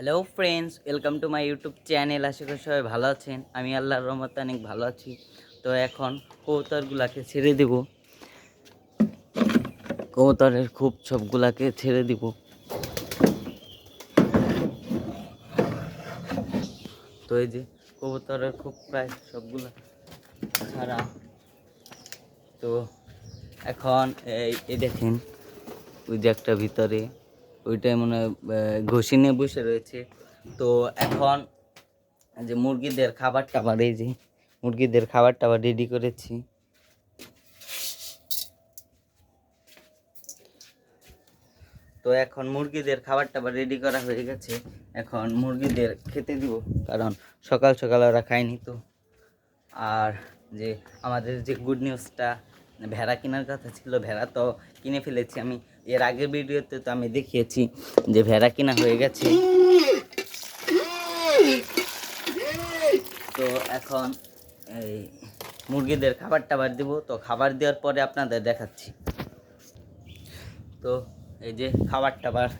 Hello friends, welcome to my YouTube channel. আশা করি সবাই ভালো আছেন। আমি আল্লাহর রহমতে অনেক ভালো আছি। তো এখন কবুতরগুলাকে ছেড়ে দেব। কবুতরের খুব সবগুলাকে ছেড়ে দিব। তো এই যে কবুতরের খুব প্রায় সবগুলা ছাড়া। তো এখন এই দেখেন, ওই যে একটা ভিতরে ওইটাই মনে হয় ঘষি নিয়ে বসে রয়েছে। তো এখন যে মুরগিদের খাবার টাবার, এই যে মুরগিদের খাবার টাবার রেডি করেছি। তো এখন মুরগিদের খাবার টাবার রেডি করা হয়ে গেছে। এখন মুরগিদের খেতে দিব, কারণ সকাল সকাল ওরা খায়নি। তো আর যে আমাদের যে গুড নিউজটা, ভেড়া কেনার কথা ছিল, ভেড়া তো কিনে ফেলেছি। আমি এর আগের ভিডিওতে তো আমি দেখিয়েছি যে ভেড়া কেনা হয়ে গেছে। তো এখন এই মুরগিদের খাবার টাবার দিব। তো খাবার দেওয়ার পরে আপনাদের দেখাচ্ছি। তো এই যে খাবার টাবার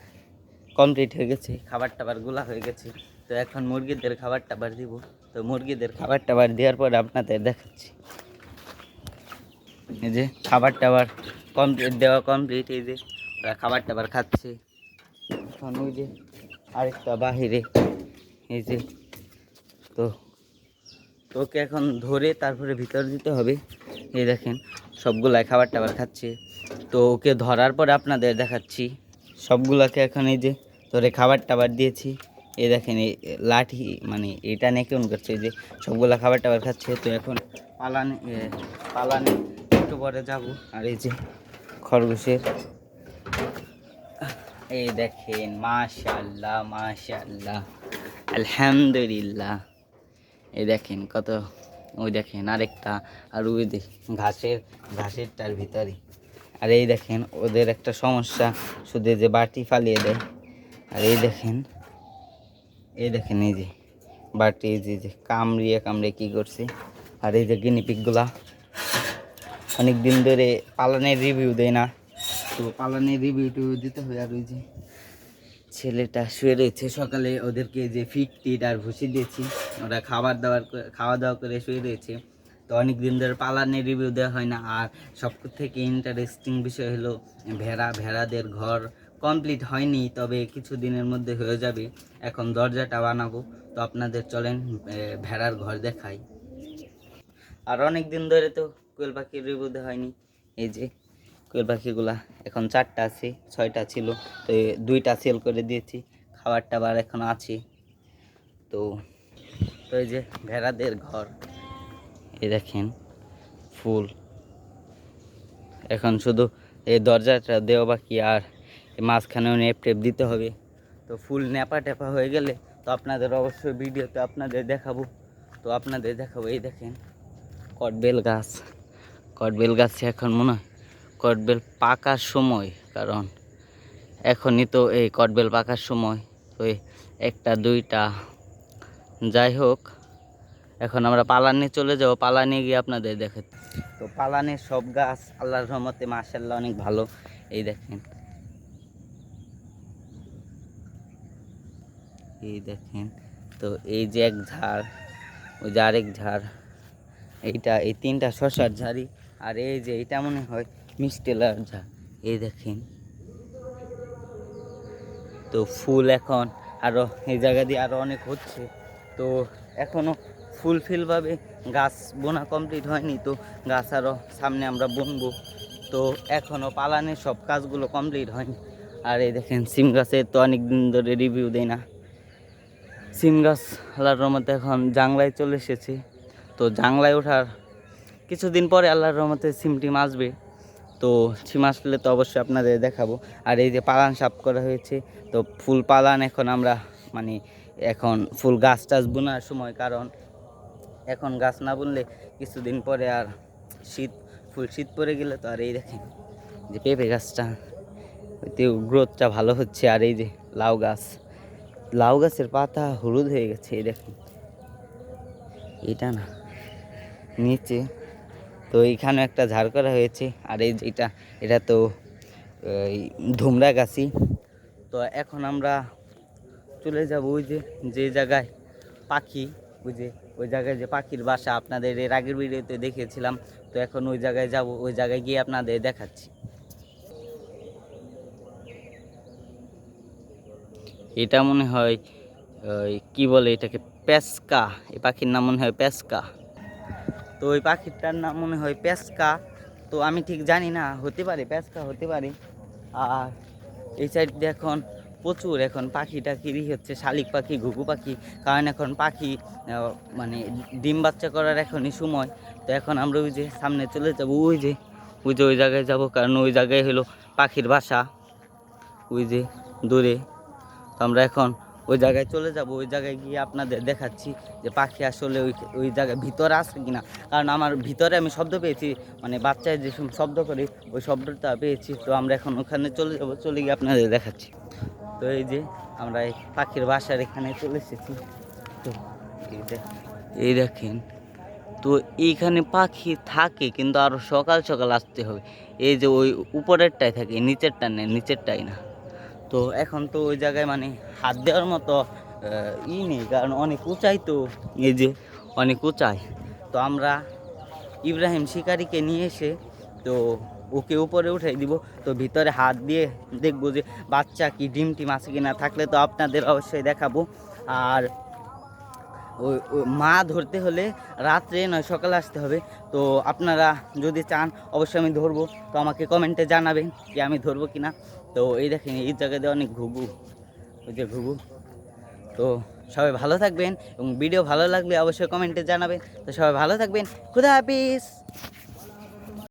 কমপ্লিট হয়ে গেছে, খাবার টাবারগুলা হয়ে গেছে। তো এখন মুরগিদের খাবার টাবার দিব। তো মুরগিদের খাবার টাবার দেওয়ার পরে আপনাদের দেখাচ্ছি। এই যে খাবার টাবার কমপ্লিট, দেওয়া কমপ্লিট। এই যে ওরা খাবার টাবার খাচ্ছে। এখন ওই যে আরেকটা বাহিরে, এই যে তো তোকে এখন ধরে তারপরে ভিতরে দিতে হবে। এই দেখেন সবগুলাই খাবার টাবার খাচ্ছে। তো ওকে ধরার পরে আপনাদের দেখাচ্ছি। সবগুলাকে এখন এই যে ধরে খাবার টাবার দিয়েছি। এই দেখেন এই লাঠি, মানে এটা নিয়ে কেমন করছে, এই যে সবগুলা খাবার টাবার খাচ্ছে। তো এখন পালানে একটু পরে যাব। আর এই যে খরগোশের, এই দেখেন, মাশাআল্লাহ মাশাআল্লাহ, আলহামদুলিল্লাহ। এই দেখেন কত, ওই দেখেন আরেকটা, আর ওই ঘাসেরটার ভিতরে। আর এই দেখেন ওদের একটা সমস্যা, শুধু যে বাটি ফালিয়ে দেয়। আর এই দেখেন এই যে বাটি, এই যে কামড়িয়ে কী করছে। আর এই যে গিনিপিকগুলা অনেক দিন ধরে পালনের রিভিউ দেয় না, তো পালনের রিভিউ দিতে হবে। আর ওই যে ছেলেটা শুয়ে রয়েছে, সকালে ওদেরকে যে ফিট আর ভুসি দিয়েছি, ওরা খাওয়া দাওয়া করে শুয়ে রয়েছে। তো অনেক দিন ধরে পালানের রিভিউ দেওয়া হয় না। আর সব থেকে ইন্টারেস্টিং বিষয় হলো ভেড়াদের ঘর কমপ্লিট হয়নি, তবে কিছু দিনের মধ্যে হয়ে যাবে। এখন দরজাটা বানাবো। তো আপনাদের চলেন ভেড়ার ঘর দেখাই। আর অনেক দিন ধরে তো কোয়েল পাখির রিভিউ দেওয়া হয়নি। এই যে কোয়েল পাখিগুলা এখন 4টা আছে, 6টা ছিল, তো 2টা সেল করে দিয়েছি। খাবার টাবার এখন আছে। তো তো এই যে ভেড়াদের ঘর, এই দেখেন ফুল। এখন শুধু এই দরজাটা দেওয়া বাকি, আর মাঝখানেও নেপ টেপ দিতে হবে। তো ফুল ন্যাপা ট্যাপা হয়ে গেলে তো আপনাদের অবশ্যই ভিডিওতে আপনাদের দেখাবো। এই দেখেন কটবেল গাছে এখন মনে হয় কটবেল পাকার সময়, কারণ এখনই তো এই কটবেল পাকার সময়। তো একটা দুইটা, যাই হোক, এখন আমরা পালানে চলে যাব। পালানে গিয়ে আপনাদের দেখাচ্ছি। তো পালানের সব গাছ আল্লাহর রহমতে মাশাআল্লাহ অনেক ভালো। এই দেখেন তো এই যে এক ঝাড়, ওই যে আরেক ঝাড়, এই 3টা শশার ঝাড়ি। আর এই যে এটা মনে হয় মিষ্টেলার ঝাড়। এই দেখেন, তো ফুল এখন আরও এই জায়গা দিয়ে আরও অনেক হচ্ছে। তো এখনও ফুলফিলভাবে গাছ বোনা কমপ্লিট হয়নি, তো গাছ আরও সামনে আমরা বুনবো। তো এখনও পালানের সব কাজগুলো কমপ্লিট হয়নি। আর এই দেখেন সিম গাছের তো অনেক দিন ধরে রিভিউ দেয় না। সিম গাছ আল্লাহর রহমতে এখন জাংলায় চলে এসেছে। তো জাংলায় ওঠার কিছুদিন পরে আল্লাহর রহমতে সিম টিম আসবে। তো সিম আসলে তো অবশ্যই আপনাদের দেখাবো। আর এই যে পালান সাফ করা হয়েছে, তো ফুল পালান এখন আমরা মানে এখন ফুল গাছ টাছ বোনার সময়, কারণ এখন গাছ না বুনলে কিছুদিন পরে আর শীত পড়ে গেলে তো। আর এই দেখেন যে পেঁপে গাছটা, ওইতেও গ্রোথটা ভালো হচ্ছে। আর এই যে লাউ গাছের পাতা হলুদ হয়ে গেছে, এই দেখেন এটা না নিচে। তো এইখানে একটা ঝাড় করা হয়েছে। আর এই যে এটা তো ধুমরা গাছি। তো এখন আমরা চলে যাব ওই যে যে জায়গায় পাখি, ওই যে ওই জায়গায় যে পাখির বাসা আপনাদের এর আগের ভিডিওতে দেখিয়েছিলাম। তো এখন ওই জায়গায় যাব, ওই জায়গায় গিয়ে আপনাদের দেখাচ্ছি। এটা মনে হয় ওই কী বলে এটাকে, পেস্কা। এই পাখির নাম মনে হয় পেস্কা। তো ওই পাখিটার নাম মনে হয় পেস্কা। তো আমি ঠিক জানি না, হতে পারে পেস্কা হতে পারে। আর এই সাইড দিয়ে এখন প্রচুর এখন পাখি টাখিরই হচ্ছে, শালিক পাখি, ঘুঘু পাখি। কারণ এখন পাখি মানে ডিম বাচ্চা করার এখনই সময়। তো এখন আমরা ওই যে সামনে চলে যাব, ওই যে ওই জায়গায় যাব, কারণ ওই জায়গায় হলো পাখির বাসা, ওই যে দূরে। তো আমরা এখন ওই জায়গায় চলে যাব, ওই জায়গায় গিয়ে আপনাদের দেখাচ্ছি যে পাখি আসলে ওই ওই জায়গায় ভিতরে আসে কিনা। কারণ আমার ভিতরে আমি শব্দ পেয়েছি, মানে বাচ্চায় যে শব্দ করে ওই শব্দটা পেয়েছি। তো আমরা এখন ওখানে চলে যাব, চলে গিয়ে আপনাদের দেখাচ্ছি। তো এই যে আমরা এই পাখির বাসার এখানে চলে এসেছি। তো এই দেখেন, তো এইখানে পাখি থাকে কিন্তু আরও সকাল সকাল আসতে হবে। এই যে ওই উপরেরটাই থাকে, নিচেরটা নেই, নিচেরটাই না। তো এখন তো ওই জায়গায় মানে হাত দেওয়ার মতো নেই, কারণ অনেক উঁচাই। তো এই যে অনেক উঁচাই। তো আমরা ইব্রাহিম শিকারিকে নিয়ে এসে তো ওকে উপরে উঠাই দিব। তো ভিতরে হাত দিয়ে দেখবো যে বাচ্চা কি ডিম টিম আছে কিনা, থাকলে তো আপনাদের অবশ্যই দেখাবো। আর ওই মা ধরতে হলে রাত্রে নয় সকালে আসতে হবে। তো আপনারা যদি চান অবশ্যই আমি ধরবো। তো আমাকে কমেন্টে জানাবেন যে আমি ধরবো কিনা। তো এই দেখেন এই জায়গাতে অনেক ঘুঘু, ওই যে ঘুঘু। তো সবাই ভালো থাকবেন এবং ভিডিও ভালো লাগলে অবশ্যই কমেন্টে জানাবেন। তো সবাই ভালো থাকবেন, খুদা হাফিজ।